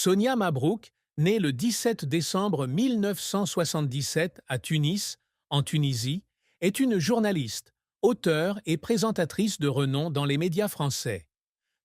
Sonia Mabrouk, née le 17 décembre 1977 à Tunis, en Tunisie, est une journaliste, auteure et présentatrice de renom dans les médias français.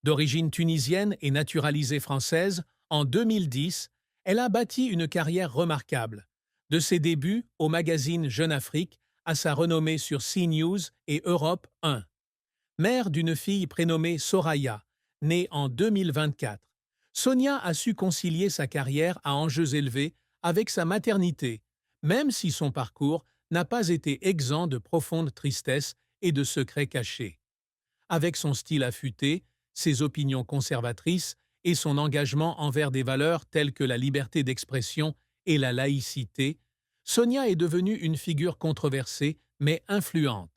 D'origine tunisienne et naturalisée française, en 2010, elle a bâti une carrière remarquable. De ses débuts au magazine Jeune Afrique à sa renommée sur CNews et Europe 1. Mère d'une fille prénommée Soraya, née en 2024, Sonia a su concilier sa carrière à enjeux élevés avec sa maternité, même si son parcours n'a pas été exempt de profonde tristesse et de secrets cachés. Avec son style affûté, ses opinions conservatrices et son engagement envers des valeurs telles que la liberté d'expression et la laïcité, Sonia est devenue une figure controversée mais influente.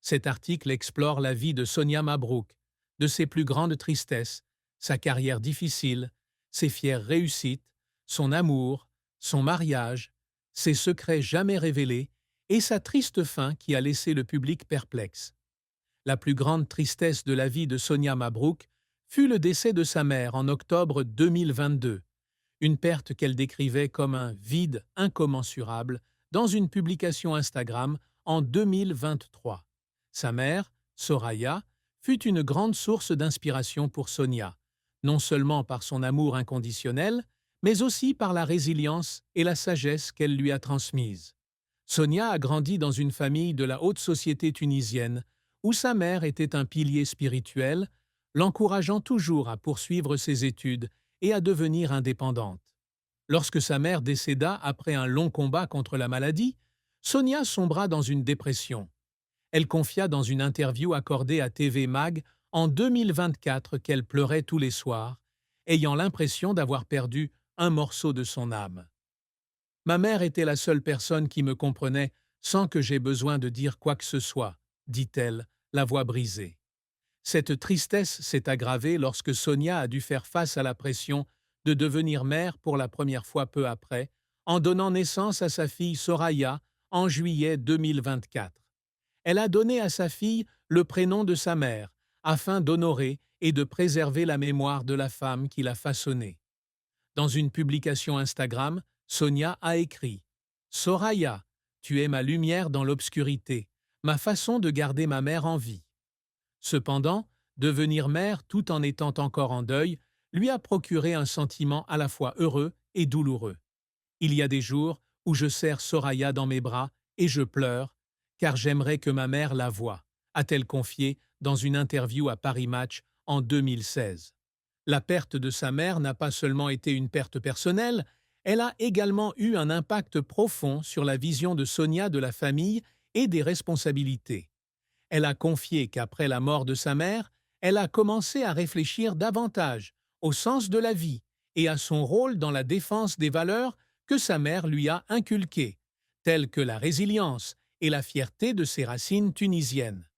Cet article explore la vie de Sonia Mabrouk, de ses plus grandes tristesses, sa carrière difficile, ses fières réussites, son amour, son mariage, ses secrets jamais révélés et sa triste fin qui a laissé le public perplexe. La plus grande tristesse de la vie de Sonia Mabrouk fut le décès de sa mère en octobre 2022, une perte qu'elle décrivait comme un vide incommensurable dans une publication Instagram en 2023. Sa mère, Soraya, fut une grande source d'inspiration pour Sonia, non seulement par son amour inconditionnel, mais aussi par la résilience et la sagesse qu'elle lui a transmises. Sonia a grandi dans une famille de la haute société tunisienne, où sa mère était un pilier spirituel, l'encourageant toujours à poursuivre ses études et à devenir indépendante. Lorsque sa mère décéda après un long combat contre la maladie, Sonia sombra dans une dépression. Elle confia dans une interview accordée à TV Mag en 2024 qu'elle pleurait tous les soirs, ayant l'impression d'avoir perdu un morceau de son âme. Ma mère était la seule personne qui me comprenait sans que j'aie besoin de dire quoi que ce soit, dit-elle, la voix brisée. Cette tristesse s'est aggravée lorsque Sonia a dû faire face à la pression de devenir mère pour la première fois peu après, en donnant naissance à sa fille Soraya en juillet 2024. Elle a donné à sa fille le prénom de sa mère, afin d'honorer et de préserver la mémoire de la femme qui l'a façonnée. Dans une publication Instagram, Sonia a écrit « Soraya, tu es ma lumière dans l'obscurité, ma façon de garder ma mère en vie. » Cependant, devenir mère tout en étant encore en deuil lui a procuré un sentiment à la fois heureux et douloureux. Il y a des jours où je serre Soraya dans mes bras et je pleure, car j'aimerais que ma mère la voie, a-t-elle confié dans une interview à Paris Match en 2016. La perte de sa mère n'a pas seulement été une perte personnelle, elle a également eu un impact profond sur la vision de Sonia de la famille et des responsabilités. Elle a confié qu'après la mort de sa mère, elle a commencé à réfléchir davantage au sens de la vie et à son rôle dans la défense des valeurs que sa mère lui a inculquées, telles que la résilience et la fierté de ses racines tunisiennes.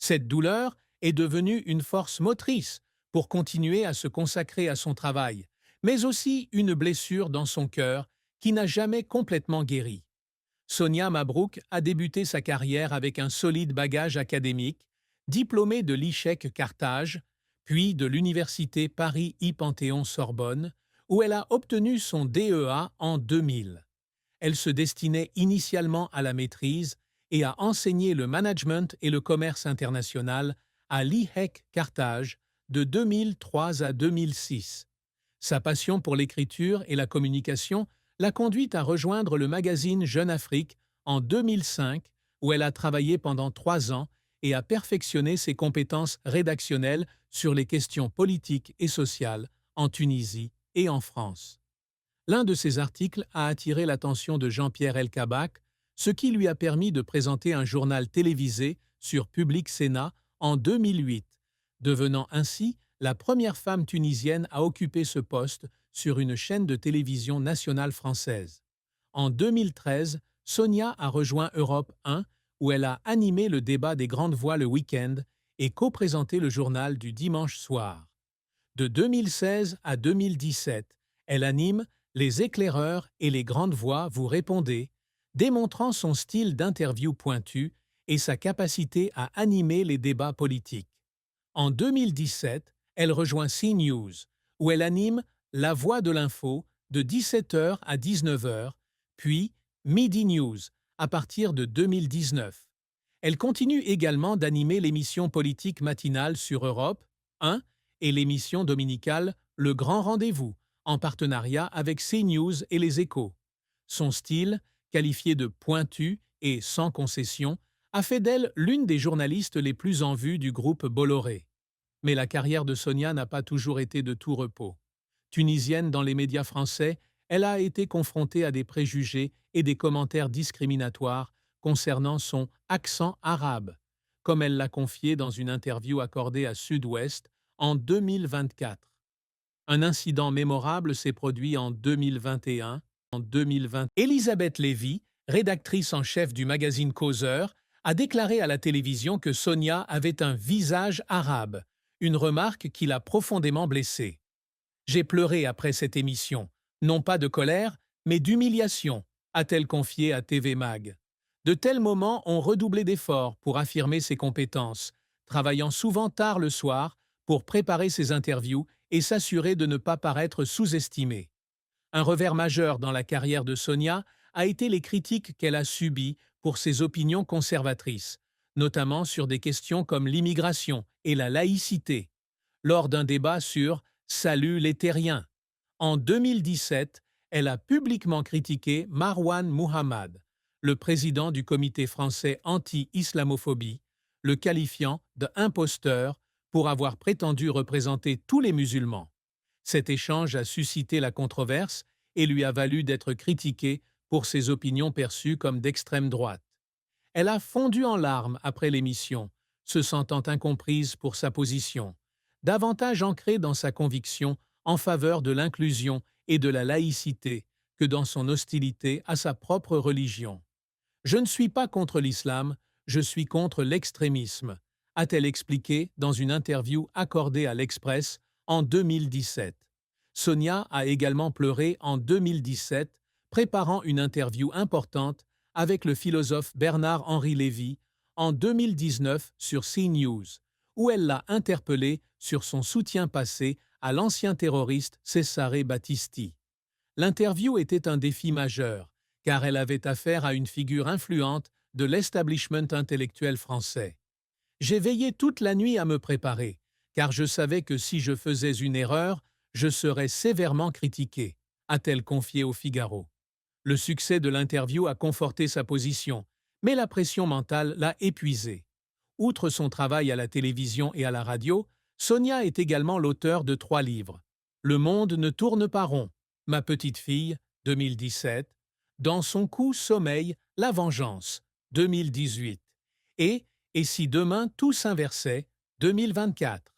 Cette douleur est devenue une force motrice pour continuer à se consacrer à son travail, mais aussi une blessure dans son cœur qui n'a jamais complètement guéri. Sonia Mabrouk a débuté sa carrière avec un solide bagage académique, diplômée de l'ICHEC Carthage, puis de l'Université Paris-I-Panthéon-Sorbonne, où elle a obtenu son DEA en 2000. Elle se destinait initialement à la maîtrise et a enseigné le management et le commerce international à l'IHEC Carthage de 2003 à 2006. Sa passion pour l'écriture et la communication l'a conduite à rejoindre le magazine Jeune Afrique en 2005, où elle a travaillé pendant 3 ans et a perfectionné ses compétences rédactionnelles sur les questions politiques et sociales en Tunisie et en France. L'un de ses articles a attiré l'attention de Jean-Pierre Elkabbach, ce qui lui a permis de présenter un journal télévisé sur Public Sénat en 2008, devenant ainsi la première femme tunisienne à occuper ce poste sur une chaîne de télévision nationale française. En 2013, Sonia a rejoint Europe 1, où elle a animé le débat des grandes voix le week-end et co-présenté le journal du dimanche soir. De 2016 à 2017, elle anime Les éclaireurs et les grandes voix vous répondez, démontrant son style d'interview pointu et sa capacité à animer les débats politiques. En 2017, elle rejoint CNews, où elle anime La Voix de l'info de 17h à 19h, puis Midi News à partir de 2019. Elle continue également d'animer l'émission politique matinale sur Europe 1 et l'émission dominicale Le Grand Rendez-vous, en partenariat avec CNews et Les Échos. Son style, qualifié de pointu et sans concession, a fait d'elle l'une des journalistes les plus en vue du groupe Bolloré. Mais la carrière de Sonia n'a pas toujours été de tout repos. Tunisienne dans les médias français, elle a été confrontée à des préjugés et des commentaires discriminatoires concernant son accent arabe, comme elle l'a confié dans une interview accordée à Sud-Ouest en 2024. Un incident mémorable s'est produit en 2021. En 2020, Elisabeth Lévy, rédactrice en chef du magazine Causeur, a déclaré à la télévision que Sonia avait un visage arabe, une remarque qui l'a profondément blessée. « J'ai pleuré après cette émission, non pas de colère, mais d'humiliation », a-t-elle confié à TV Mag. De tels moments ont redoublé d'efforts pour affirmer ses compétences, travaillant souvent tard le soir pour préparer ses interviews et s'assurer de ne pas paraître sous-estimée. Un revers majeur dans la carrière de Sonia a été les critiques qu'elle a subies pour ses opinions conservatrices, notamment sur des questions comme l'immigration et la laïcité, lors d'un débat sur « Salut les terriens ». En 2017, elle a publiquement critiqué Marwan Muhammad, le président du comité français anti-islamophobie, le qualifiant de « imposteur » pour avoir prétendu représenter tous les musulmans. Cet échange a suscité la controverse et lui a valu d'être critiquée pour ses opinions perçues comme d'extrême droite. Elle a fondu en larmes après l'émission, se sentant incomprise pour sa position, davantage ancrée dans sa conviction en faveur de l'inclusion et de la laïcité que dans son hostilité à sa propre religion. « Je ne suis pas contre l'islam, je suis contre l'extrémisme », a-t-elle expliqué dans une interview accordée à l'Express en 2017. Sonia a également pleuré en 2017, préparant une interview importante avec le philosophe Bernard-Henri Lévy en 2019 sur CNews, où elle l'a interpellé sur son soutien passé à l'ancien terroriste Cesare Battisti. L'interview était un défi majeur, car elle avait affaire à une figure influente de l'establishment intellectuel français. « J'ai veillé toute la nuit à me préparer, car je savais que si je faisais une erreur, je serais sévèrement critiquée », a-t-elle confié au Figaro. Le succès de l'interview a conforté sa position, mais la pression mentale l'a épuisée. Outre son travail à la télévision et à la radio, Sonia est également l'auteur de 3 livres. « Le monde ne tourne pas rond »,« Ma petite fille » 2017, « Dans son cou sommeille la vengeance » 2018 et « Et si demain tout s'inversait » 2024.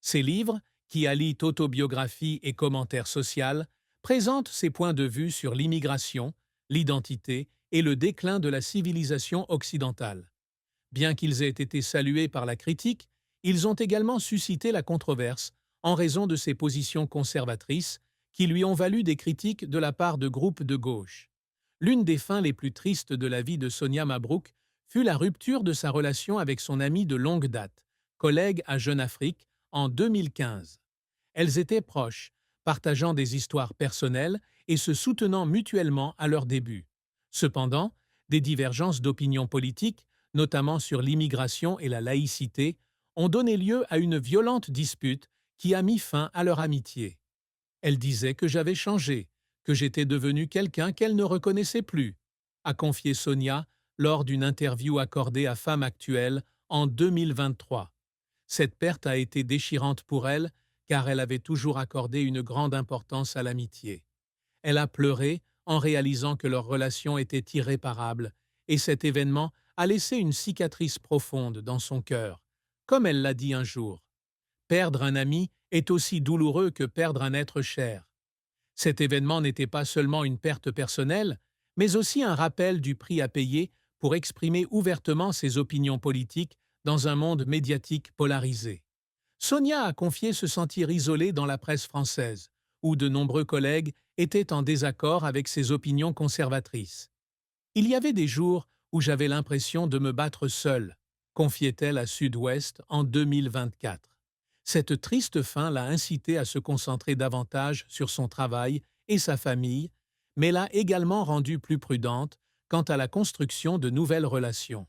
Ces livres, qui allient autobiographie et commentaires social, présentent ses points de vue sur l'immigration, l'identité et le déclin de la civilisation occidentale. Bien qu'ils aient été salués par la critique, ils ont également suscité la controverse en raison de ses positions conservatrices qui lui ont valu des critiques de la part de groupes de gauche. L'une des fins les plus tristes de la vie de Sonia Mabrouk fut la rupture de sa relation avec son amie de longue date, collègue à Jeune Afrique, en 2015. Elles étaient proches, partageant des histoires personnelles et se soutenant mutuellement à leur début. Cependant, des divergences d'opinion politique, notamment sur l'immigration et la laïcité, ont donné lieu à une violente dispute qui a mis fin à leur amitié. Elle disait que j'avais changé, que j'étais devenu quelqu'un qu'elle ne reconnaissait plus, a confié Sonia lors d'une interview accordée à Femme Actuelle en 2023. Cette perte a été déchirante pour elle, car elle avait toujours accordé une grande importance à l'amitié. Elle a pleuré en réalisant que leur relation était irréparable, et cet événement a laissé une cicatrice profonde dans son cœur. Comme elle l'a dit un jour, « Perdre un ami est aussi douloureux que perdre un être cher. » Cet événement n'était pas seulement une perte personnelle, mais aussi un rappel du prix à payer pour exprimer ouvertement ses opinions politiques dans un monde médiatique polarisé. Sonia a confié se sentir isolée dans la presse française, où de nombreux collègues étaient en désaccord avec ses opinions conservatrices. « Il y avait des jours où j'avais l'impression de me battre seule », confiait-elle à Sud-Ouest en 2024. Cette triste fin l'a incité à se concentrer davantage sur son travail et sa famille, mais l'a également rendue plus prudente quant à la construction de nouvelles relations.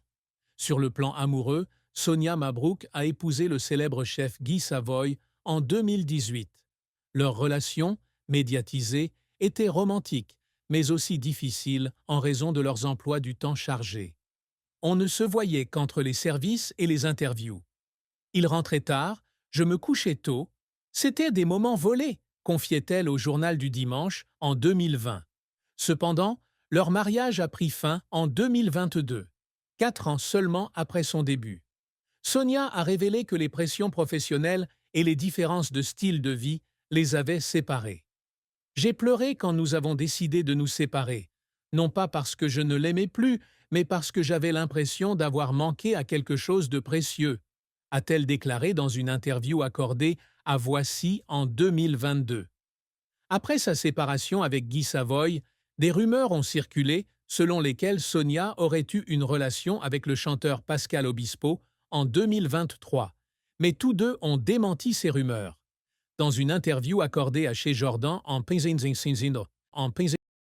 Sur le plan amoureux, Sonia Mabrouk a épousé le célèbre chef Guy Savoy en 2018. Leur relation, médiatisée, était romantique, mais aussi difficile en raison de leurs emplois du temps chargés. On ne se voyait qu'entre les services et les interviews. Il rentrait tard, je me couchais tôt. C'était des moments volés, confiait-elle au Journal du Dimanche en 2020. Cependant, leur mariage a pris fin en 2022, 4 ans seulement après son début. Sonia a révélé que les pressions professionnelles et les différences de style de vie les avaient séparés. J'ai pleuré quand nous avons décidé de nous séparer, non pas parce que je ne l'aimais plus, mais parce que j'avais l'impression d'avoir manqué à quelque chose de précieux, a-t-elle déclaré dans une interview accordée à Voici en 2022. Après sa séparation avec Guy Savoy, des rumeurs ont circulé selon lesquelles Sonia aurait eu une relation avec le chanteur Pascal Obispo en 2023, mais tous deux ont démenti ces rumeurs. Dans une interview accordée à Chez Jordan en